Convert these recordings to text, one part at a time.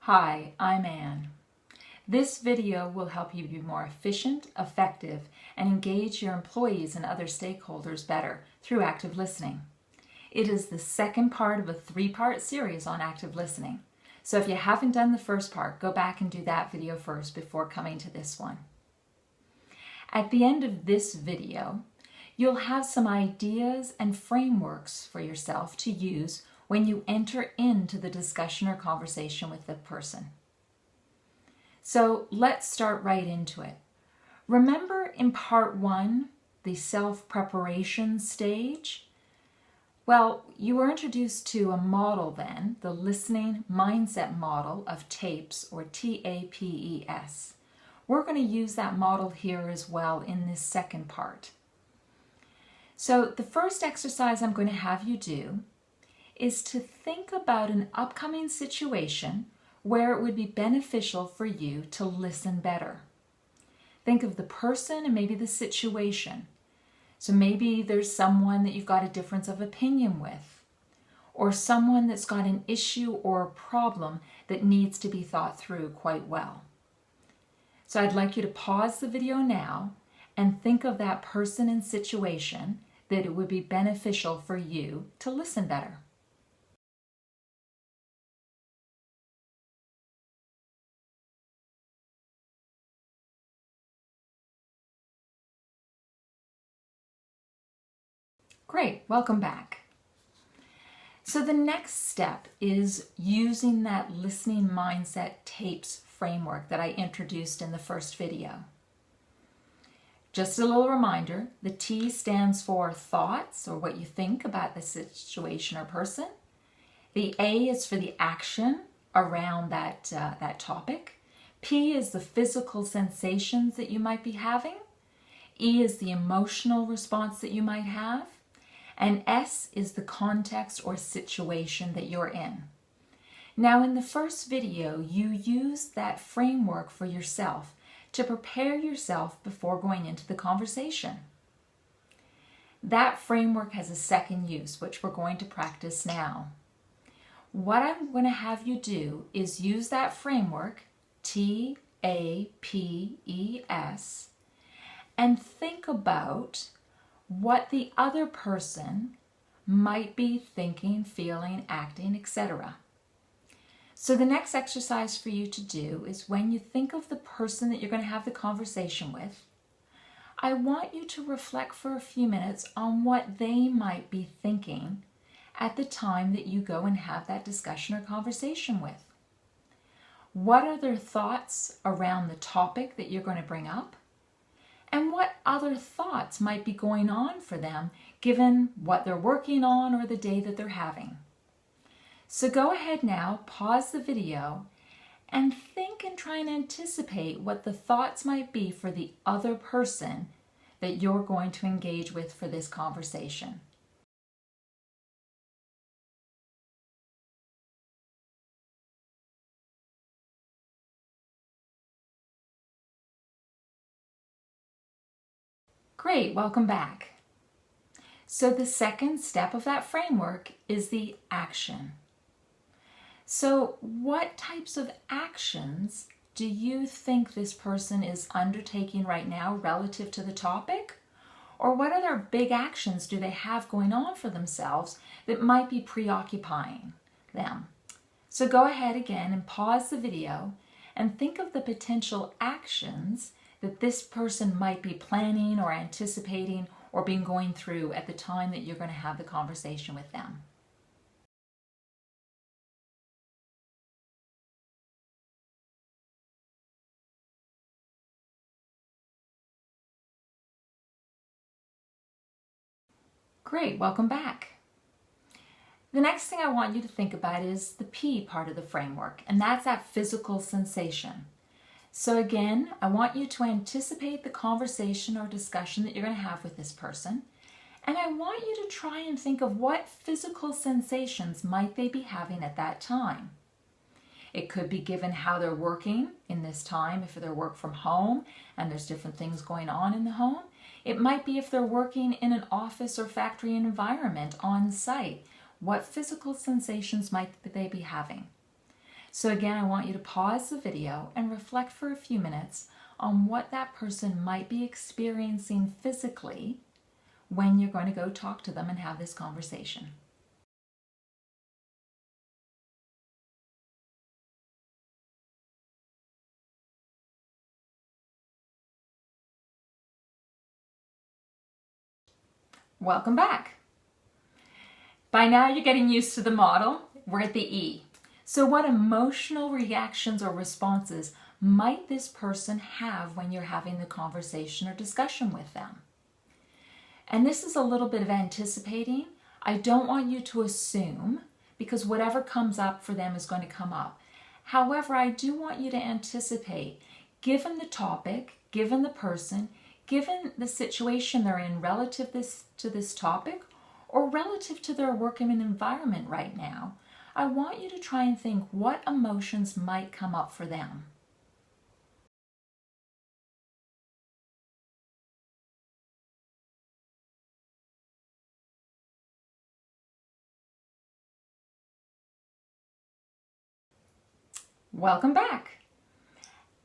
Hi, I'm Anne. This video will help you be more efficient, effective, and engage your employees and other stakeholders better through active listening. It is the second part of a three-part series on active listening. So if you haven't done the first part, go back and do that video first before coming to this one. At the end of this video, you'll have some ideas and frameworks for yourself to use when you enter into the discussion or conversation with the person. So let's start right into it. Remember in part one, the self-preparation stage? Well, you were introduced to a model then, the listening mindset model of TAPES, or T-A-P-E-S. We're going to use that model here as well in this second part. So the first exercise I'm going to have you do is to think about an upcoming situation where it would be beneficial for you to listen better. Think of the person and maybe the situation. So maybe there's someone that you've got a difference of opinion with, or someone that's got an issue or a problem that needs to be thought through quite well. So I'd like you to pause the video now and think of that person and situation that it would be beneficial for you to listen better. Great, welcome back. So the next step is using that listening mindset TAPES framework that I introduced in the first video. Just a little reminder, the T stands for thoughts, or what you think about the situation or person. The A is for the action around that topic. P is the physical sensations that you might be having. E is the emotional response that you might have. And S is the context or situation that you're in. Now, in the first video, you used that framework for yourself to prepare yourself before going into the conversation. That framework has a second use, which we're going to practice now. What I'm going to have you do is use that framework, T-A-P-E-S, and think about what the other person might be thinking, feeling, acting, etc. So the next exercise for you to do is when you think of the person that you're going to have the conversation with, I want you to reflect for a few minutes on what they might be thinking at the time that you go and have that discussion or conversation with. What are their thoughts around the topic that you're going to bring up? And what other thoughts might be going on for them given what they're working on or the day that they're having. So go ahead now, pause the video, and think and try and anticipate what the thoughts might be for the other person that you're going to engage with for this conversation. Great, welcome back. So the second step of that framework is the action. So what types of actions do you think this person is undertaking right now relative to the topic? Or what other big actions do they have going on for themselves that might be preoccupying them? So go ahead again and pause the video and think of the potential actions that this person might be planning or anticipating or being going through at the time that you're going to have the conversation with them. Great, welcome back. The next thing I want you to think about is the P part of the framework, and that's that physical sensation. So again, I want you to anticipate the conversation or discussion that you're going to have with this person, and I want you to try and think of what physical sensations might they be having at that time. It could be given how they're working in this time, if they're work from home and there's different things going on in the home. It might be if they're working in an office or factory environment on site. What physical sensations might they be having? So again, I want you to pause the video and reflect for a few minutes on what that person might be experiencing physically when you're going to go talk to them and have this conversation. Welcome back. By now you're getting used to the model. We're at the E. So what emotional reactions or responses might this person have when you're having the conversation or discussion with them? And this is a little bit of anticipating. I don't want you to assume, because whatever comes up for them is going to come up. However, I do want you to anticipate, given the topic, given the person, given the situation they're in relative to this topic, or relative to their working environment right now, I want you to try and think what emotions might come up for them. Welcome back.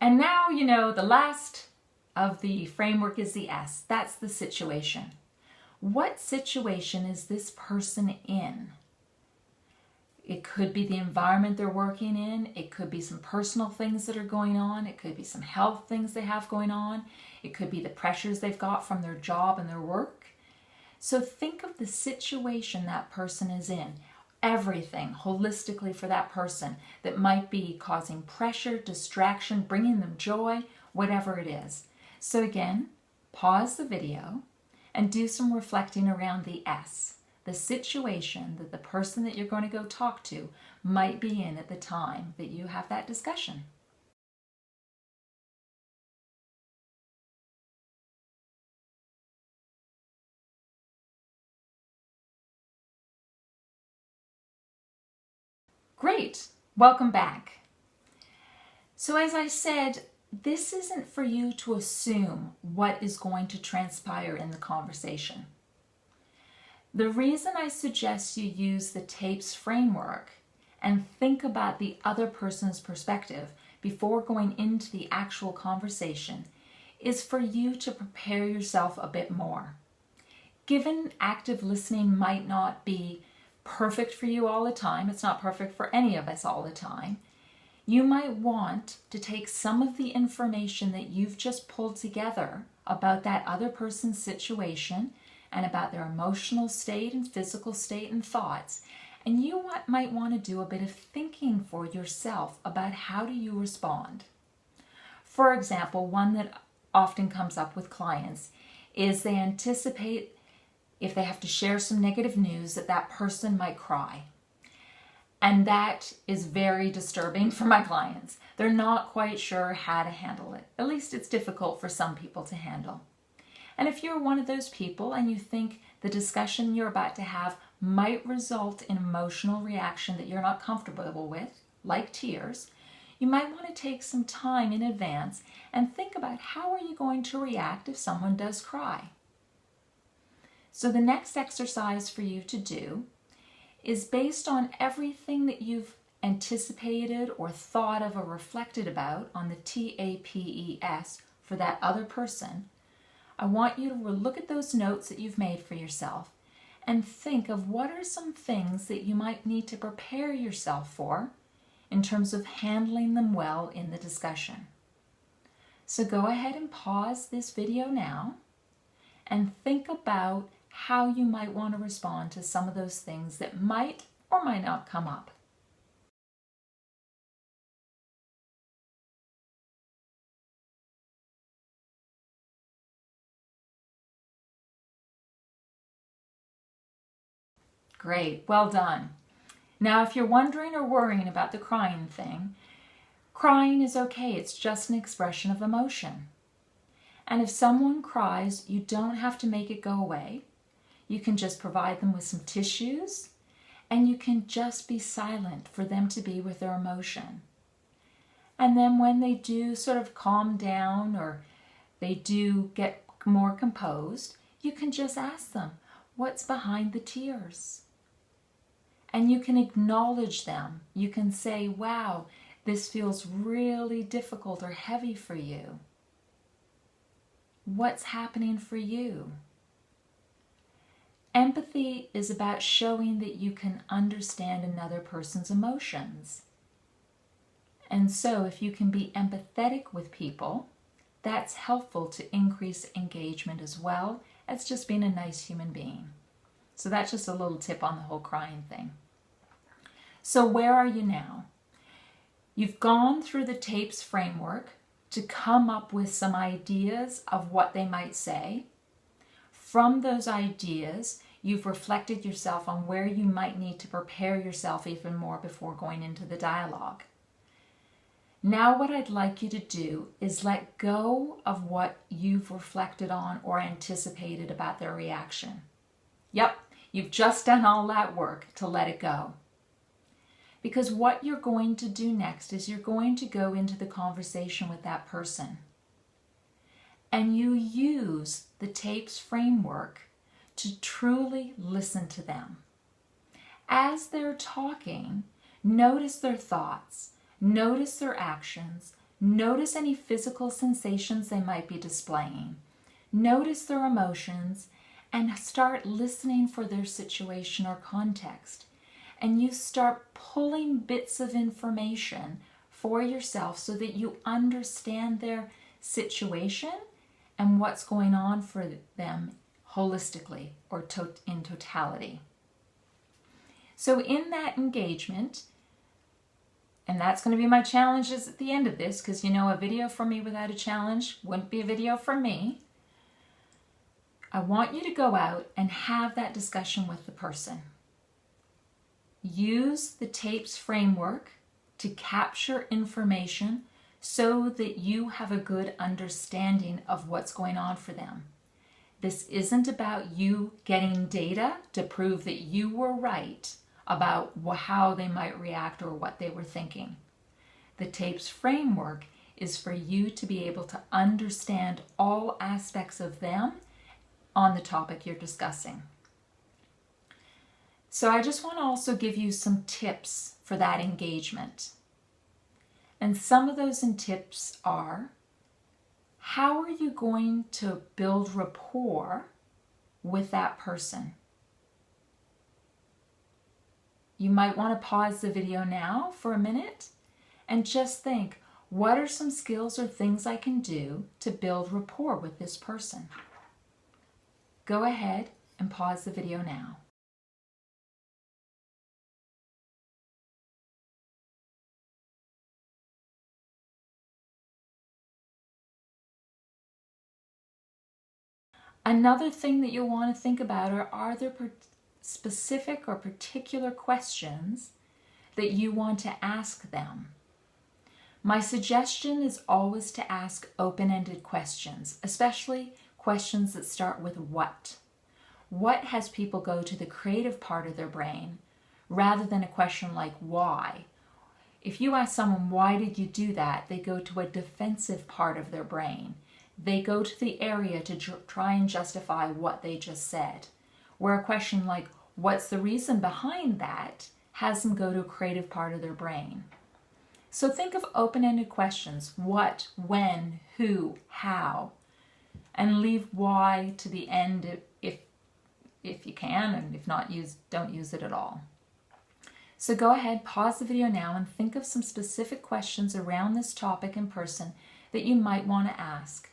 And now you know the last of the framework is the S. That's the situation. What situation is this person in? It could be the environment they're working in. It could be some personal things that are going on. It could be some health things they have going on. It could be the pressures they've got from their job and their work. So think of the situation that person is in. Everything holistically for that person that might be causing pressure, distraction, bringing them joy, whatever it is. So again, pause the video and do some reflecting around the S, the situation that the person that you're going to go talk to might be in at the time that you have that discussion. Great, welcome back. So as I said, this isn't for you to assume what is going to transpire in the conversation. The reason I suggest you use the TAPES framework and think about the other person's perspective before going into the actual conversation is for you to prepare yourself a bit more. Given active listening might not be perfect for you all the time, it's not perfect for any of us all the time, you might want to take some of the information that you've just pulled together about that other person's situation and about their emotional state and physical state and thoughts, and you might want to do a bit of thinking for yourself about how do you respond. For example, one that often comes up with clients is they anticipate if they have to share some negative news that that person might cry. And that is very disturbing for my clients. They're not quite sure how to handle it. At least it's difficult for some people to handle. And if you're one of those people and you think the discussion you're about to have might result in emotional reaction that you're not comfortable with, like tears, you might want to take some time in advance and think about how are you going to react if someone does cry. So the next exercise for you to do is based on everything that you've anticipated or thought of or reflected about on the TAPES for that other person. I want you to look at those notes that you've made for yourself and think of what are some things that you might need to prepare yourself for in terms of handling them well in the discussion. So go ahead and pause this video now and think about how you might want to respond to some of those things that might or might not come up. Great, well done. Now, if you're wondering or worrying about the crying thing, crying is okay. It's just an expression of emotion. And if someone cries, you don't have to make it go away. You can just provide them with some tissues, and you can just be silent for them to be with their emotion. And then when they do sort of calm down or they do get more composed, you can just ask them, what's behind the tears? and you can acknowledge them. You can say, wow, this feels really difficult or heavy for you. What's happening for you? Empathy is about showing that you can understand another person's emotions. And so if you can be empathetic with people, that's helpful to increase engagement as well as just being a nice human being. So that's just a little tip on the whole crying thing. So where are you now? You've gone through the TAPES framework to come up with some ideas of what they might say. From those ideas, you've reflected yourself on where you might need to prepare yourself even more before going into the dialogue. Now what I'd like you to do is let go of what you've reflected on or anticipated about their reaction. Yep, you've just done all that work to let it go. Because what you're going to do next is you're going to go into the conversation with that person. And you use the TAPES framework to truly listen to them. As they're talking, notice their thoughts, notice their actions, notice any physical sensations they might be displaying, notice their emotions, and start listening for their situation or context. And you start pulling bits of information for yourself so that you understand their situation and what's going on for them holistically or in totality. So in that engagement, and that's going to be my challenges at the end of this, because you know a video from me without a challenge wouldn't be a video from me. I want you to go out and have that discussion with the person. Use the TAPES framework to capture information so that you have a good understanding of what's going on for them. This isn't about you getting data to prove that you were right about how they might react or what they were thinking. The TAPES framework is for you to be able to understand all aspects of them on the topic you're discussing. So I just want to also give you some tips for that engagement. And some of those tips are, how are you going to build rapport with that person? You might want to pause the video now for a minute and just think, what are some skills or things I can do to build rapport with this person? Go ahead and pause the video now. Another thing that you'll want to think about are there specific or particular questions that you want to ask them? My suggestion is always to ask open-ended questions, especially questions that start with what. What has people go to the creative part of their brain rather than a question like why? If you ask someone, why did you do that? They go to a defensive part of their brain. They go to the area to try and justify what they just said. Where a question like, what's the reason behind that, has them go to a creative part of their brain. So think of open-ended questions, what, when, who, how, and leave why to the end if you can, and if not, don't use it at all. So go ahead, pause the video now, and think of some specific questions around this topic in person that you might want to ask.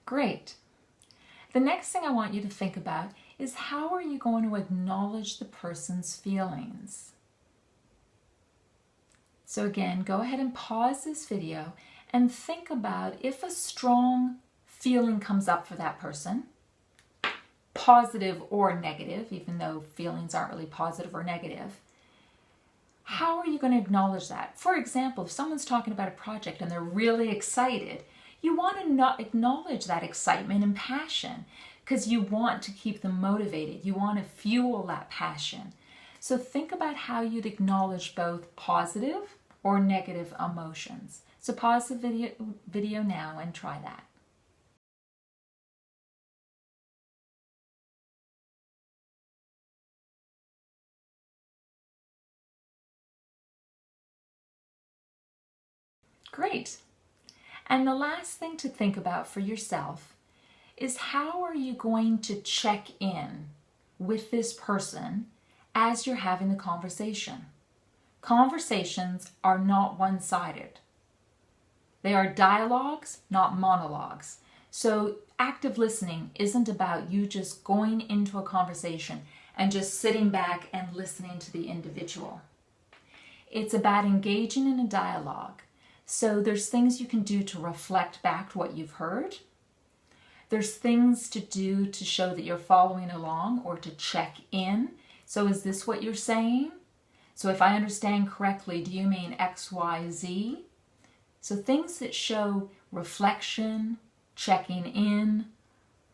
Great. The next thing I want you to think about is, how are you going to acknowledge the person's feelings? So again, go ahead and pause this video and think about if a strong feeling comes up for that person, positive or negative, even though feelings aren't really positive or negative. How are you going to acknowledge that? For example, if someone's talking about a project and they're really excited, you want to not acknowledge that excitement and passion because you want to keep them motivated. You want to fuel that passion. So think about how you'd acknowledge both positive or negative emotions. So pause the video now and try that. Great. And the last thing to think about for yourself is, how are you going to check in with this person as you're having the conversation? Conversations are not one-sided. They are dialogues, not monologues. So active listening isn't about you just going into a conversation and just sitting back and listening to the individual. It's about engaging in a dialogue. So there's things you can do to reflect back to what you've heard. There's things to do to show that you're following along or to check in. So is this what you're saying? So if I understand correctly, do you mean X, Y, Z? So things that show reflection, checking in,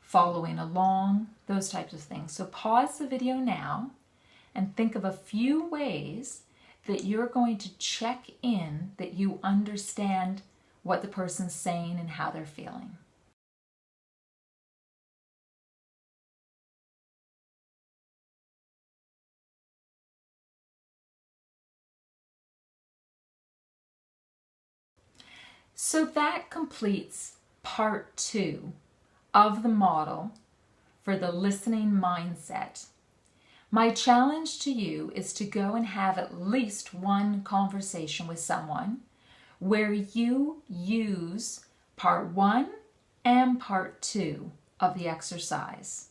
following along, those types of things. So pause the video now and think of a few ways that you're going to check in, that you understand what the person's saying and how they're feeling. So that completes part 2 of the model for the listening mindset. My challenge to you is to go and have at least one conversation with someone where you use part 1 and part 2 of the exercise.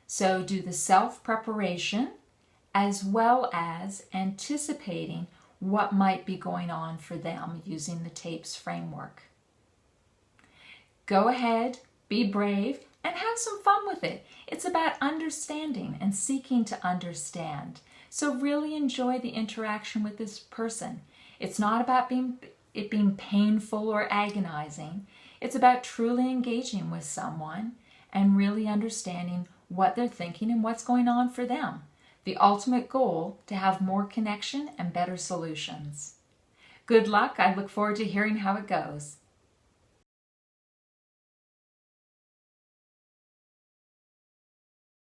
So do the self-preparation as well as anticipating what might be going on for them using the TAPES framework. Go ahead, be brave, and have some fun with it. It's about understanding and seeking to understand. So really enjoy the interaction with this person. It's not about it being painful or agonizing. It's about truly engaging with someone and really understanding what they're thinking and what's going on for them. The ultimate goal, to have more connection and better solutions. Good luck. I look forward to hearing how it goes.